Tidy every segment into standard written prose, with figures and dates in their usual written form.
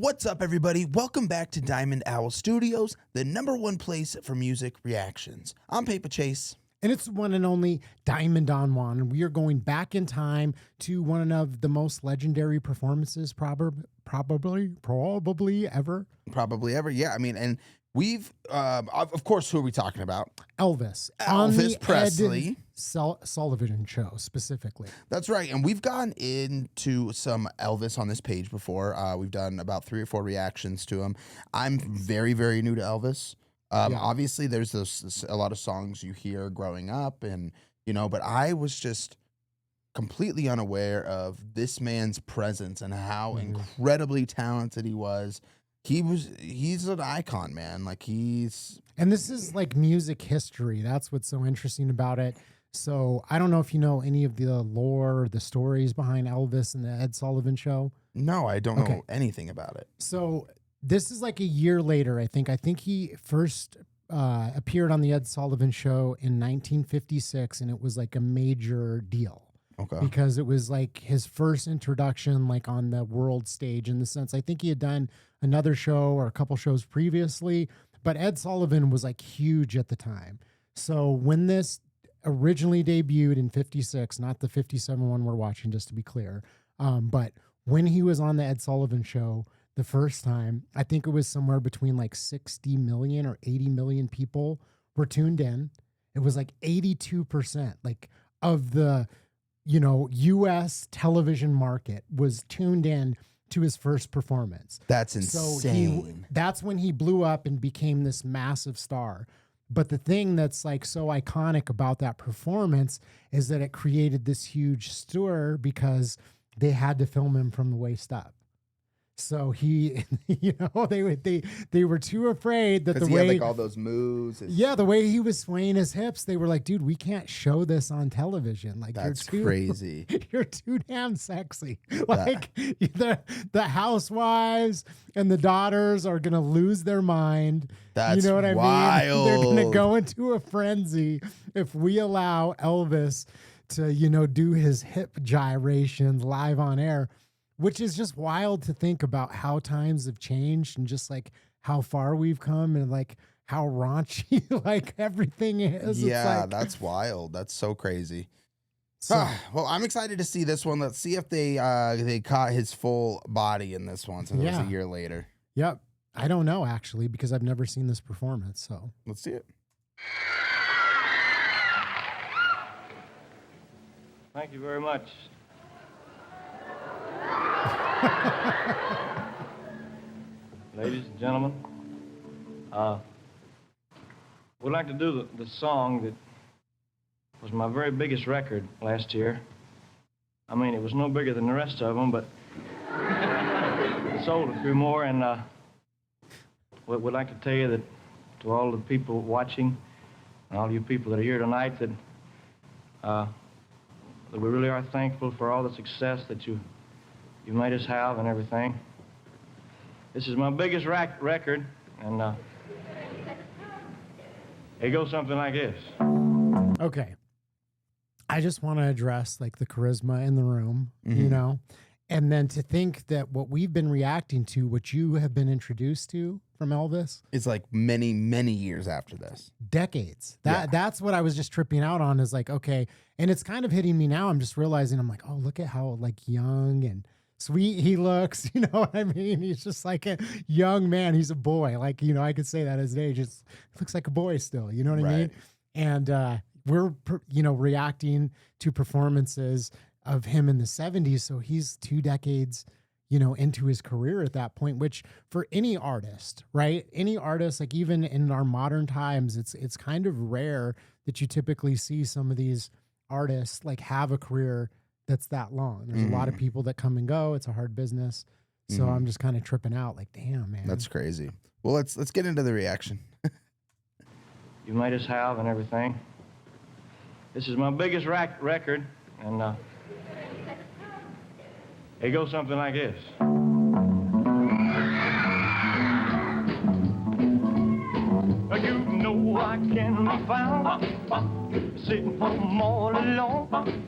What's up, everybody? Welcome back to Diamond Owl Studios, the #1 place for music reactions. I'm Paper Chase. And it's one and only Diamond Don Juan. And we are going back in time to one of the most legendary performances probably ever. Probably ever, yeah. I mean, and we've, of course, who are we talking about? Elvis. Elvis Presley. Sullivan show, specifically. That's right. And we've gone into some Elvis on this page before. We've done about 3 or 4 reactions to him. I'm very, very new to Elvis. Obviously, there's a lot of songs you hear growing up, and but I was just completely unaware of this man's presence and how incredibly talented he was. He's an icon, man. And this is like music history. That's what's so interesting about it. So I don't know if you know any of the lore or the stories behind Elvis and the Ed Sullivan show. No, I don't know anything about it. So this is like a year later, I think. I think he first appeared on the Ed Sullivan show in 1956, and it was like a major deal. Okay. Because it was like his first introduction, like on the world stage, in the sense. I think he had done another show or a couple shows previously, but Ed Sullivan was like huge at the time. So when this originally debuted in 56, not the 57 one we're watching, just to be clear, but when he was on the Ed Sullivan show the first time, I think it was somewhere between like 60 million or 80 million people were tuned in. It was like 82% like of the U.S. television market was tuned in to his first performance. That's insane. So that's when he blew up and became this massive star. But the thing that's like so iconic about that performance is that it created this huge stir because they had to film him from the waist up. So he, they were too afraid that the way he had like all those moves. The way he was swaying his hips, they were like, dude, we can't show this on television. Like, that's crazy. You're too damn sexy. Like the housewives and the daughters are gonna lose their mind. That's you know what wild. I mean? They're gonna go into a frenzy if we allow Elvis to, do his hip gyrations live on air. Which is just wild to think about how times have changed and just like how far we've come and like how raunchy like everything is. Yeah, that's wild. That's so crazy. So, well, I'm excited to see this one. Let's see if they caught his full body in this one since it was a year later. Yep. I don't know, actually, because I've never seen this performance. So let's see it. Thank you very much. Ladies and gentlemen, we'd like to do the song that was my very biggest record last year. I mean, it was no bigger than the rest of them, but it sold a few more, and we'd like to tell you that to all the people watching and all you people that are here tonight that we really are thankful for all the success that you made us have and everything. This is my biggest record, and it goes something like this. Okay. I just want to address like the charisma in the room, and then to think that what we've been reacting to, what you have been introduced to from Elvis, it's like many, many years after this. Decades. That's what I was just tripping out on, is like, okay. And it's kind of hitting me now. I'm just realizing, I'm like, oh, look at how like young and sweet he looks. You know what I mean? He's just like a young man. He's a boy. Like, I could say that as an age. It looks like a boy still. You know what I mean? And we're, reacting to performances of him in the 70s. So he's 2 decades, into his career at that point, which for any artist, right? Any artist, like even in our modern times, it's kind of rare that you typically see some of these artists like have a career that's that long. There's a lot of people that come and go. It's a hard business. So I'm just kind of tripping out like, damn, man. That's crazy. Well, let's get into the reaction. You made us have and everything. This is my biggest record, and it goes something like this. You know I can be found sitting home all alone.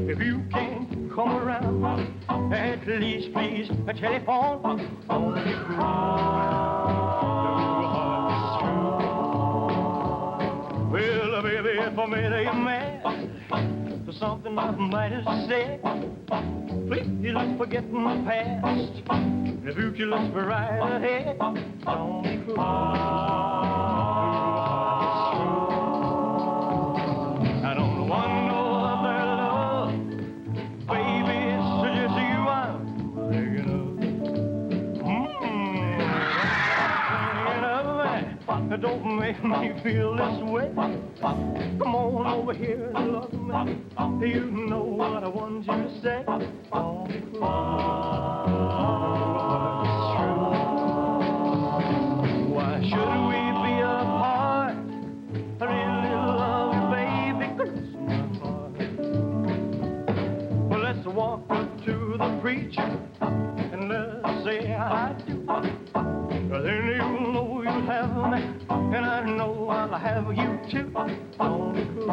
If you can't come around, at least please telephone. Don't be cruel. Well, baby, if I made you mad for something I might have said, please let's forget the past. The future looks right ahead. Don't be cruel. I don't want no other love, baby. It's just you I'm thinking of. Don't make me feel this way. Come on over here and love me. You know what I want you to say. Don't be cruel. Why should we be apart? I really love you, baby, 'cause it's my heart. Well, let's walk up to the preacher and let's say I do. Then you know you'll have me, and I know I'll have you too. Don't be cruel.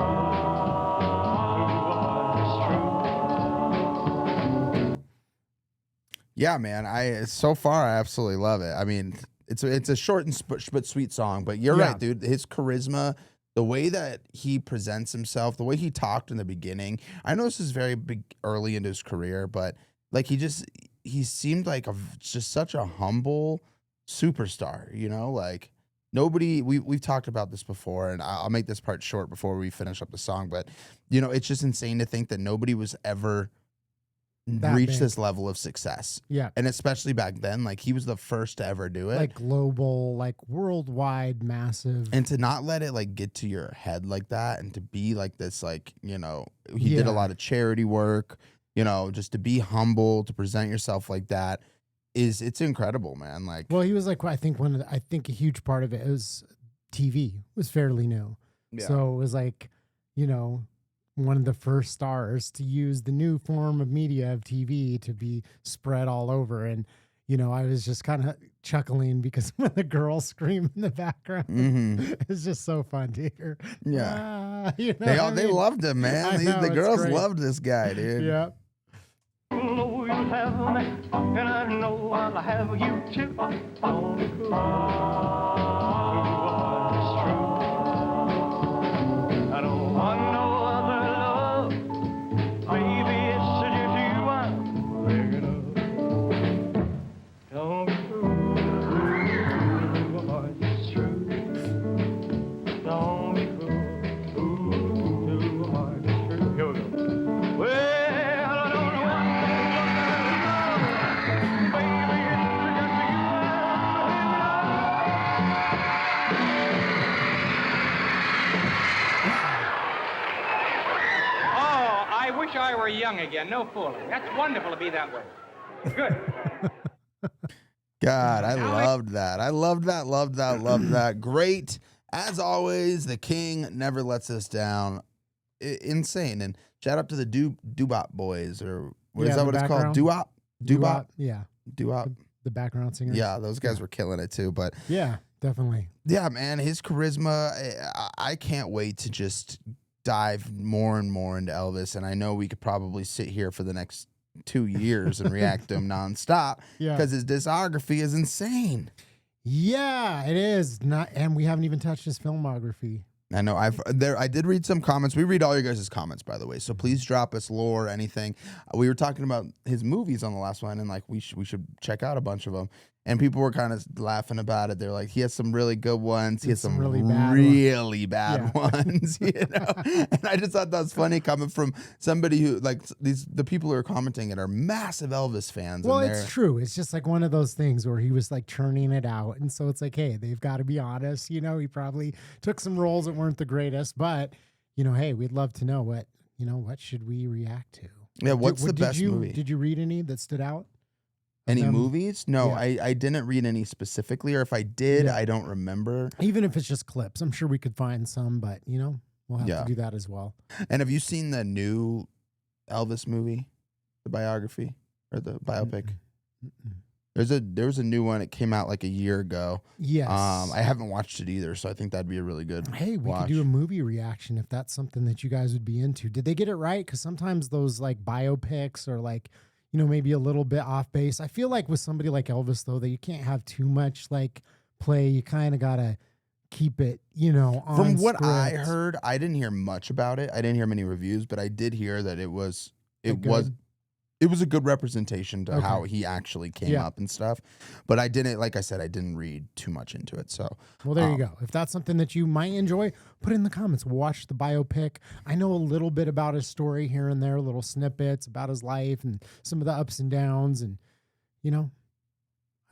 Yeah, man. So far I absolutely love it. I mean, it's a short and but sweet song, but you're right, dude. His charisma, the way that he presents himself, the way he talked in the beginning. I know this is very big early into his career, but like he seemed like just such a humble superstar, you know, like nobody, we've talked about this before, and I'll make this part short before we finish up the song, but you know, it's just insane to think that nobody was ever reached this level of success. Yeah. And especially back then, like he was the first to ever do it. Like global, like worldwide, massive. And to not let it like get to your head like that, and to be like this, like, you know, he did a lot of charity work, you know, just to be humble, to present yourself like that. It's incredible, man. Like, well, he was like, I think a huge part of it was TV was fairly new. Yeah. So it was like, you know, one of the first stars to use the new form of media of TV to be spread all over. And, you know, I was just kind of chuckling because when the girls scream in the background, it's just so fun to hear. Yeah. You know they loved him, man. The girls loved this guy, dude. Yeah. Know you have me, and I know I'll have you too. Don't be cruel. I don't want no other love, baby. It's just you I'm thinking of. Don't be cruel. It's true. Don't be cruel. Too hard. It's true. Here we go. Well. I were young again, no fooling. That's wonderful to be that way. Good. God, I loved that. I loved that. Great. As always, the king never lets us down. Insane. And shout out to the Doo-Bop boys, or what is that what it's called? Doo-Wop? Doo-Bop? Yeah. Doo-Wop. The background singers. Yeah, those guys were killing it too. But yeah, definitely. Yeah, man, his charisma, I can't wait to just dive more and more into Elvis, and I know we could probably sit here for the next 2 years and react to him nonstop because his discography is insane. Yeah, it is. And we haven't even touched his filmography. I know. I did read some comments. We read all your guys' comments, by the way. So please drop us lore, anything. We were talking about his movies on the last one, and like we should check out a bunch of them. And people were kind of laughing about it. They're like, he has some really good ones. He has some really bad ones, you know? And I just thought that was funny coming from somebody who, like, the people who are commenting it are massive Elvis fans. Well, it's true. It's just like one of those things where he was like churning it out. And so it's like, hey, they've got to be honest. You know, he probably took some roles that weren't the greatest. But, you know, hey, we'd love to know what should we react to? Yeah, what's the best movie? Did you read any that stood out? Any movies? No, I didn't read any specifically, or if I did, I don't remember. Even if it's just clips, I'm sure we could find some, but you know, we'll have to do that as well. And have you seen the new Elvis movie, the biography or the biopic? There was a new one. It came out like a year ago. Yes. I haven't watched it either, so I think that'd be a really good. Hey, we watch. could do a movie reaction if that's something that you guys would be into. Did they get it right? Because sometimes those like biopics or like, you know, maybe a little bit off base. I feel like with somebody like Elvis though, that you can't have too much like play. You kind of gotta keep it, you know, on From what script. I heard, I didn't hear much about it. I didn't hear many reviews, but I did hear that it was a good representation to how he actually came up and stuff. But I didn't, like I said, I didn't read too much into it. So, well, there you go. If that's something that you might enjoy, put it in the comments. Watch the biopic. I know a little bit about his story here and there, little snippets about his life and some of the ups and downs. And, you know,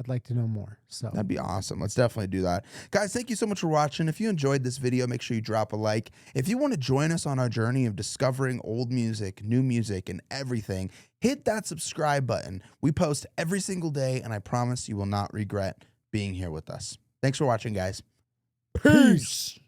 I'd like to know more. So that'd be awesome. Let's definitely do that. Guys, thank you so much for watching. If you enjoyed this video, make sure you drop a like. If you want to join us on our journey of discovering old music, new music, and everything, hit that subscribe button. We post every single day, and I promise you will not regret being here with us. Thanks for watching, guys. peace.